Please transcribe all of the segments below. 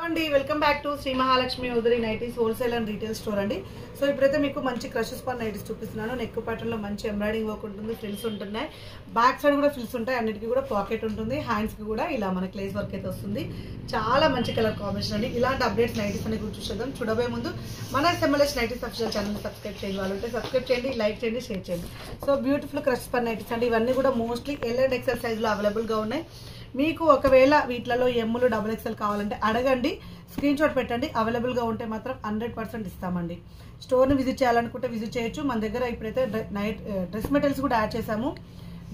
అండి welcome back to Shri Mahalakshmi ఉదరి nighties wholesale and retail store అండి. సో ఇప్పుడైతే మీకు మంచి క్రషెస్ పర్ నైటీస్ చూపిస్తున్నాను. నెక్ ప్యాటర్న్ లో మంచి ఎంబ్రాయిడింగ్ వర్క్ ఉంటుంది, ఫ్రిల్స్ ఉంటున్నాయి, బ్యాక్ సైడ్ కూడా ఫ్రిల్స్ ఉంటాయి, అన్నిటికీ కూడా పాకెట్ ఉంటుంది, హ్యాండ్స్ కి కూడా ఇలా మనకి లేస్ వర్క్ అయితే వస్తుంది. చాలా మంచి కలర్ కాంబినేషన్ అండి. ఇలాంటి అప్డేట్స్ నైటీస్ అన్ని గురించి చూద్దాం. చూడబోయే ముందు మన SMLS nighties official channel subscribe చేయండి, వాళ్ళు ఉంటే సబ్స్క్రైబ్ చేయండి, లైక్ చేయండి, షేర్ చేయండి. So beautiful crushes per nighties అండి. ఇవన్నీ కూడా mostly L and XL size లో అవైలబుల్ గా ఉన్నాయి. మీకు ఒకవేళ వీటిలలో ఎమ్ములు డబుల్ ఎక్సెల్ కావాలంటే అడగండి, స్క్రీన్ షాట్ పెట్టండి. అవైలబుల్గా ఉంటే మాత్రం 100% ఇస్తామండి. స్టోర్ని విజిట్ చేయాలనుకుంటే విజిట్ చేయొచ్చు. మన దగ్గర ఇప్పుడైతే డ్రెస్ మెటీరియల్స్ కూడా యాడ్ చేసాము.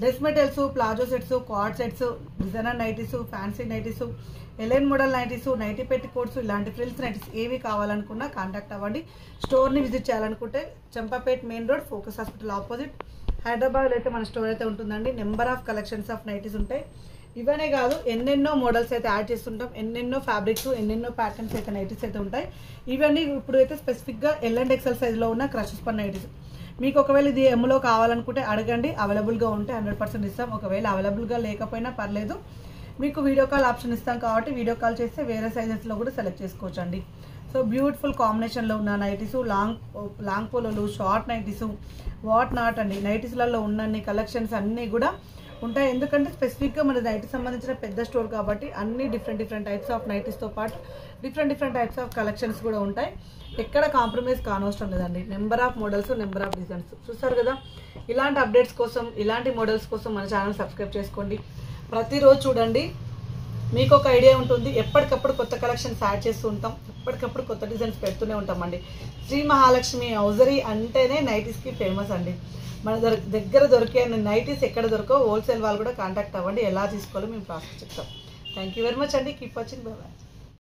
Dress materials, palazzo sets, cord sets, designer nighties, fancy nighties, A line model nighties, nighty petticoats, ఇలాంటి ఫ్రిల్స్ నైటీస్ ఏవి కావాలనుకున్నా కాంటాక్ట్ అవ్వండి. స్టోర్ని విజిట్ చేయాలనుకుంటే Champapet main road, focus hospital opposite, హైదరాబాద్లో అయితే మన స్టోర్ అయితే ఉంటుందండి. Number of collections of nighties ఉంటాయి. ఇవనే కాదు, ఎన్నెన్నో మోడల్స్ అయితే యాడ్ చేస్తుంటాం, ఎన్నెన్నో ఫ్యాబ్రిక్స్, ఎన్నెన్నో ప్యాటర్న్స్ అయితే నైటీస్ అయితే ఉంటాయి. ఇవన్నీ ఇప్పుడు అయితే స్పెసిఫిక్గా ఎల్ అండ్ ఎక్సెల్ సైజ్లో ఉన్న క్రషెస్ పర్ నైటీస్. మీకు ఒకవేళ ఇది ఎమ్లో కావాలనుకుంటే అడగండి, అవైలబుల్గా ఉంటే 100% ఇస్తాం. ఒకవేళ అవైలబుల్గా లేకపోయినా పర్లేదు, మీకు వీడియో కాల్ ఆప్షన్ ఇస్తాం కాబట్టి వీడియో కాల్ చేస్తే వేరే సైజెస్లో కూడా సెలెక్ట్ చేసుకోవచ్చు అండి. సో బ్యూటిఫుల్ కాంబినేషన్లో ఉన్న నైటీసు, లాంగ్ పోలోలు, షార్ట్ నైటీసు, వాట్ నాట్ అండి. నైటీస్లలో ఉన్న కలెక్షన్స్ అన్నీ కూడా ఉంటాయి. ఎందుకంటే స్పెసిఫిక్గా మన నైటీస్ సంబంధించిన పెద్ద స్టోర్ కాబట్టి అన్ని డిఫరెంట్ టైప్స్ ఆఫ్ నైటీస్తో పాటు డిఫరెంట్ టైప్స్ ఆఫ్ కలెక్షన్స్ కూడా ఉంటాయి. ఎక్కడ కాంప్రమైజ్ కానవసరం లేదండి. Number of models, number of designs చూస్తారు కదా. ఇలాంటి అప్డేట్స్ కోసం, ఇలాంటి మోడల్స్ కోసం మన ఛానల్ సబ్స్క్రైబ్ చేసుకోండి. ప్రతిరోజు చూడండి, మీకు ఒక ఐడియా ఉంటుంది. ఎప్పటికప్పుడు కొత్త కలెక్షన్స్ యాడ్ చేస్తూ ఉంటాం, ఎప్పటికప్పుడు కొత్త డిజైన్స్ పెడుతూనే ఉంటామండి. శ్రీ మహాలక్ష్మి హౌజరీ అంటేనే నైటీస్కి ఫేమస్ అండి. మన దగ్గర దొరికే నైటీస్ ఎక్కడ దొరకో హోల్సేల్ వాళ్ళు కూడా కాంటాక్ట్ అవ్వండి. ఎలా తీసుకోవాలో మేము ప్రాసెస్ చెప్తాం. థ్యాంక్ యూ వెరీ మచ్ అండి. Keep watching. By by.